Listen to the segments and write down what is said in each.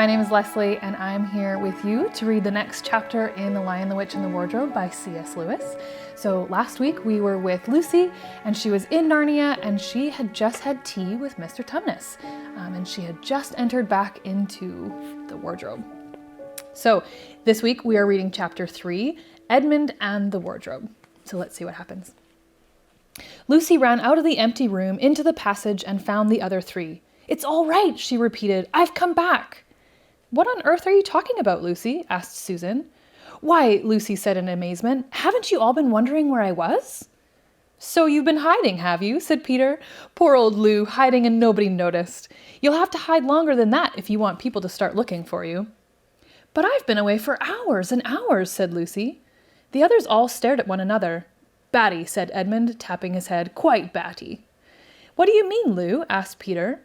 my name is Leslie, and I'm here with you to read the next chapter in The Lion, the Witch, and the Wardrobe by C.S. Lewis. So last week we were with Lucy, and she was in Narnia, and she had just had tea with Mr. Tumnus, and she had just entered back into the wardrobe. So this week we are reading chapter 3, Edmund and the Wardrobe. So let's see what happens. Lucy ran out of the empty room into the passage and found the other three. "It's all right," she repeated. "I've come back." "What on earth are you talking about, Lucy?" asked Susan. "Why," Lucy said in amazement, "haven't you all been wondering where I was?" "So you've been hiding, have you?" said Peter. "Poor old Lou, hiding and nobody noticed. You'll have to hide longer than that if you want people to start looking for you." "But I've been away for hours and hours," said Lucy. The others all stared at one another. "Batty," said Edmund, tapping his head, "quite batty." "What do you mean, Lou?" asked Peter.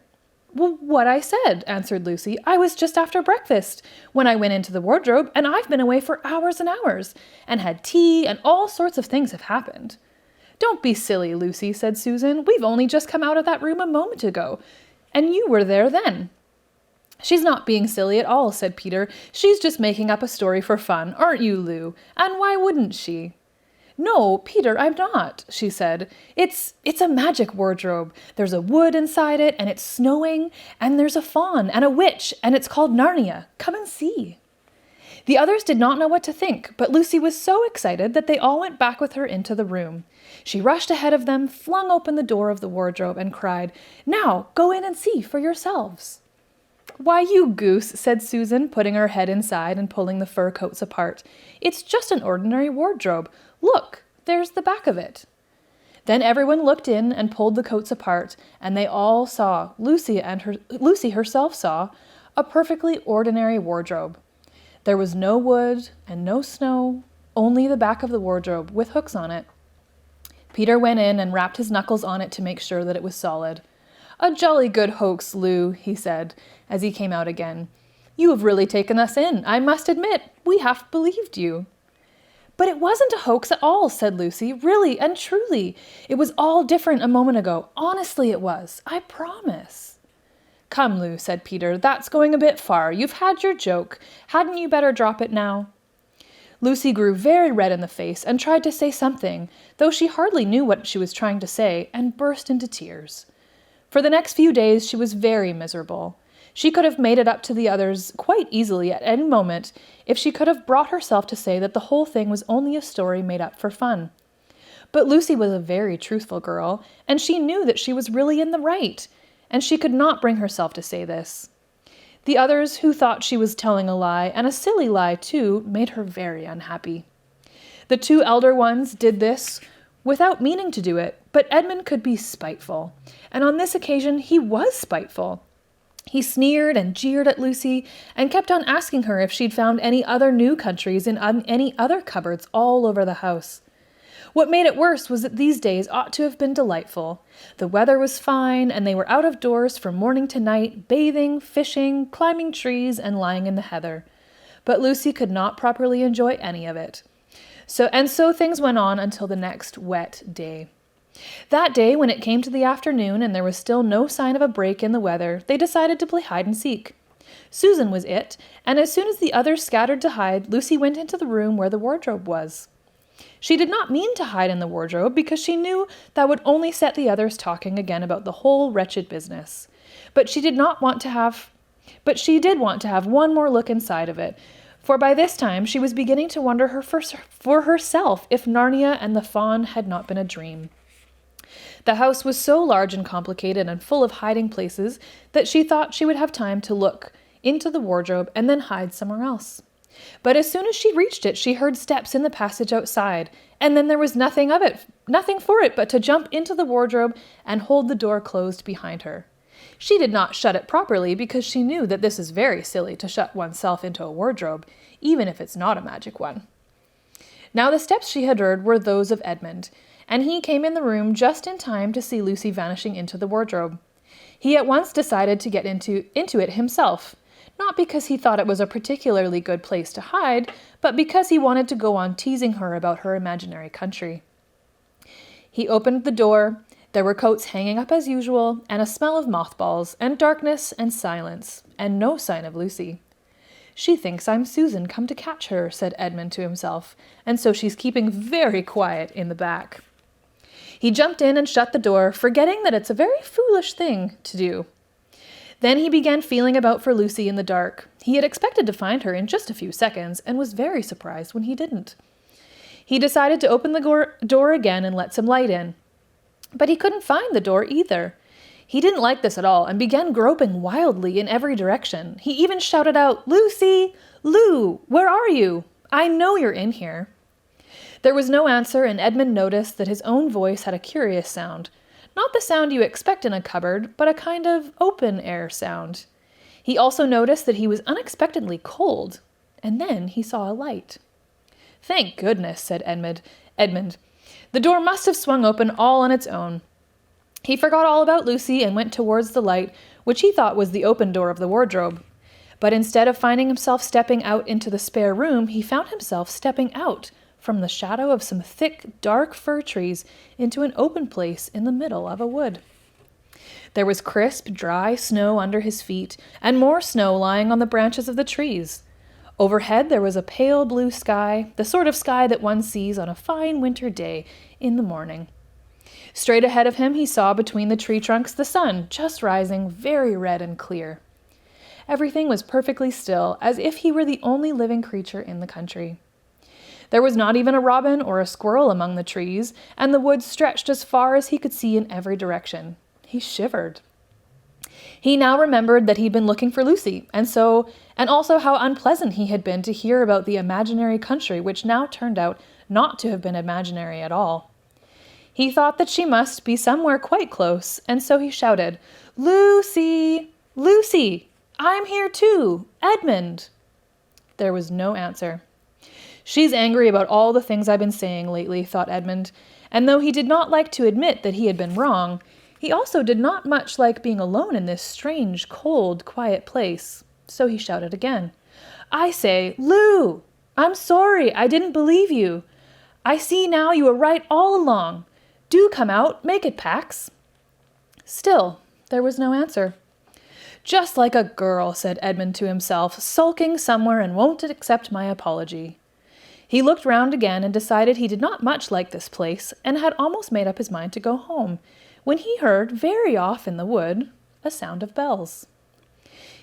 "Well, what I said," answered Lucy. "I was just after breakfast when I went into the wardrobe, and I've been away for hours and hours, and had tea, and all sorts of things have happened." "Don't be silly, Lucy," said Susan. "We've only just come out of that room a moment ago, and you were there then." "She's not being silly at all," said Peter. "She's just making up a story for fun, aren't you, Lou? And why wouldn't she?" "No, Peter, I'm not," she said. It's a magic wardrobe. There's a wood inside it, and it's snowing, and there's a faun and a witch, and it's called Narnia. Come and see." The others did not know what to think, but Lucy was so excited that they all went back with her into the room. She rushed ahead of them, flung open the door of the wardrobe, and cried, "Now, go in and see for yourselves." "Why, you goose," said Susan, putting her head inside and pulling the fur coats apart. "It's just an ordinary wardrobe. Look, there's the back of it." Then everyone looked in and pulled the coats apart, and they all saw, Lucy herself saw, a perfectly ordinary wardrobe. There was no wood and no snow, only the back of the wardrobe with hooks on it. Peter went in and rapped his knuckles on it to make sure that it was solid. "A jolly good hoax, Lou," he said, as he came out again. "You have really taken us in, I must admit. We half believed you." "But it wasn't a hoax at all," said Lucy. "Really and truly. It was all different a moment ago. Honestly it was. I promise." "Come, Lou," said Peter. "That's going a bit far. You've had your joke. Hadn't you better drop it now?" Lucy grew very red in the face and tried to say something, though she hardly knew what she was trying to say, and burst into tears. For the next few days she was very miserable. She could have made it up to the others quite easily at any moment if she could have brought herself to say that the whole thing was only a story made up for fun. But Lucy was a very truthful girl, and she knew that she was really in the right, and she could not bring herself to say this. The others, who thought she was telling a lie, and a silly lie too, made her very unhappy. The two elder ones did this without meaning to do it, but Edmund could be spiteful, and on this occasion he was spiteful. He sneered and jeered at Lucy and kept on asking her if she'd found any other new countries in any other cupboards all over the house. What made it worse was that these days ought to have been delightful. The weather was fine, and they were out of doors from morning to night, bathing, fishing, climbing trees, and lying in the heather. But Lucy could not properly enjoy any of it. So things went on until the next wet day. That day, when it came to the afternoon and there was still no sign of a break in the weather, they decided to play hide and seek. Susan was it, and as soon as the others scattered to hide, Lucy went into the room where the wardrobe was. She did not mean to hide in the wardrobe because she knew that would only set the others talking again about the whole wretched business. But she did want to have one more look inside of it, for by this time she was beginning to wonder for herself if Narnia and the faun had not been a dream. The house was so large and complicated and full of hiding places that she thought she would have time to look into the wardrobe and then hide somewhere else. But as soon as she reached it, she heard steps in the passage outside, and then there was nothing for it but to jump into the wardrobe and hold the door closed behind her. She did not shut it properly because she knew that this is very silly to shut oneself into a wardrobe, even if it's not a magic one. Now the steps she had heard were those of Edmund, and he came in the room just in time to see Lucy vanishing into the wardrobe. He at once decided to get into it himself, not because he thought it was a particularly good place to hide, but because he wanted to go on teasing her about her imaginary country. He opened the door. There were coats hanging up as usual, and a smell of mothballs, and darkness and silence, and no sign of Lucy. "She thinks I'm Susan come to catch her," said Edmund to himself, "and so she's keeping very quiet in the back." He jumped in and shut the door, forgetting that it's a very foolish thing to do. Then he began feeling about for Lucy in the dark. He had expected to find her in just a few seconds and was very surprised when he didn't. He decided to open the door again and let some light in. But he couldn't find the door either. He didn't like this at all and began groping wildly in every direction. He even shouted out, "Lucy! Lou! Where are you? I know you're in here." There was no answer, and Edmund noticed that his own voice had a curious sound. Not the sound you expect in a cupboard, but a kind of open-air sound. He also noticed that he was unexpectedly cold, and then he saw a light. "Thank goodness," said Edmund. "The door must have swung open all on its own." He forgot all about Lucy and went towards the light, which he thought was the open door of the wardrobe. But instead of finding himself stepping out into the spare room, he found himself stepping out from the shadow of some thick, dark fir trees into an open place in the middle of a wood. There was crisp, dry snow under his feet, and more snow lying on the branches of the trees. Overhead there was a pale blue sky, the sort of sky that one sees on a fine winter day in the morning. Straight ahead of him he saw between the tree trunks the sun, just rising, very red and clear. Everything was perfectly still, as if he were the only living creature in the country. There was not even a robin or a squirrel among the trees, and the woods stretched as far as he could see in every direction. He shivered. He now remembered that he'd been looking for Lucy, and also how unpleasant he had been to hear about the imaginary country, which now turned out not to have been imaginary at all. He thought that she must be somewhere quite close, and so he shouted, "Lucy! Lucy! I'm here too! Edmund!" There was no answer. "She's angry about all the things I've been saying lately," thought Edmund, and though he did not like to admit that he had been wrong, he also did not much like being alone in this strange, cold, quiet place. So he shouted again, "I say, Lou! I'm sorry, I didn't believe you. I see now you were right all along. Do come out, make it, Pax." Still, there was no answer. "Just like a girl," said Edmund to himself, "sulking somewhere and won't accept my apology." He looked round again and decided he did not much like this place, and had almost made up his mind to go home, when he heard, very off in the wood, a sound of bells.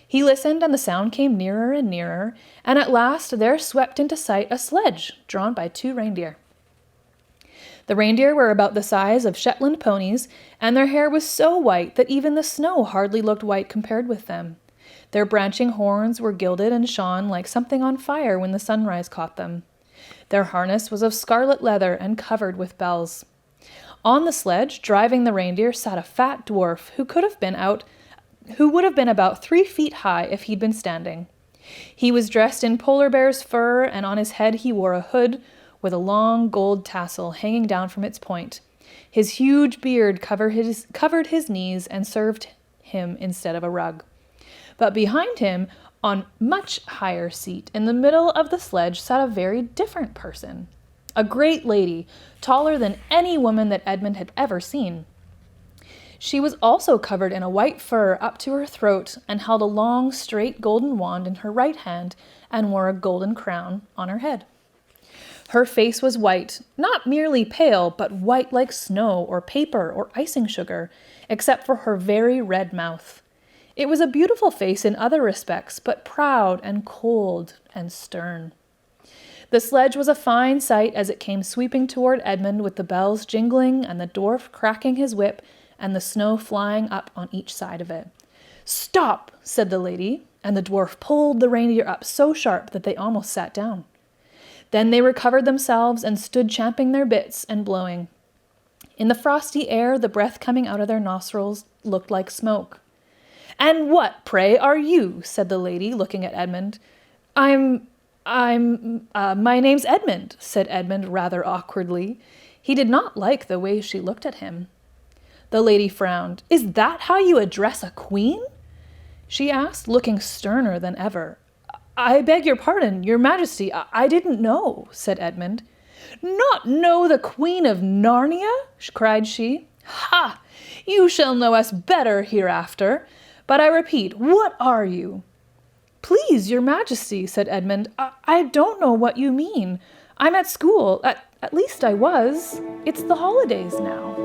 He listened, and the sound came nearer and nearer, and at last there swept into sight a sledge drawn by 2 reindeer. The reindeer were about the size of Shetland ponies, and their hair was so white that even the snow hardly looked white compared with them. Their branching horns were gilded and shone like something on fire when the sunrise caught them. Their harness was of scarlet leather and covered with bells. On the sledge, driving the reindeer, sat a fat dwarf who would have been about 3 feet high if he'd been standing. He was dressed in polar bear's fur, and on his head he wore a hood with a long gold tassel hanging down from its point. His huge beard covered his knees and served him instead of a rug. But behind him, on much higher seat, in the middle of the sledge, sat a very different person. A great lady, taller than any woman that Edmund had ever seen. She was also covered in a white fur up to her throat, and held a long, straight golden wand in her right hand, and wore a golden crown on her head. Her face was white, not merely pale, but white like snow or paper or icing sugar, except for her very red mouth. It was a beautiful face in other respects, but proud and cold and stern. The sledge was a fine sight as it came sweeping toward Edmund, with the bells jingling and the dwarf cracking his whip and the snow flying up on each side of it. "Stop," said the lady, and the dwarf pulled the reindeer up so sharp that they almost sat down. Then they recovered themselves and stood champing their bits and blowing. In the frosty air, the breath coming out of their nostrils looked like smoke. "And what, pray, are you?" said the lady, looking at Edmund. My name's Edmund," said Edmund rather awkwardly. He did not like the way she looked at him. The lady frowned. "Is that how you address a queen?" she asked, looking sterner than ever. "I beg your pardon, your majesty, I didn't know," said Edmund. "Not know the Queen of Narnia?" cried she. "Ha! You shall know us better hereafter. But I repeat, what are you?" Please, your majesty, said Edmund, I don't know what you mean. I'm at school. At least I was. It's the holidays now.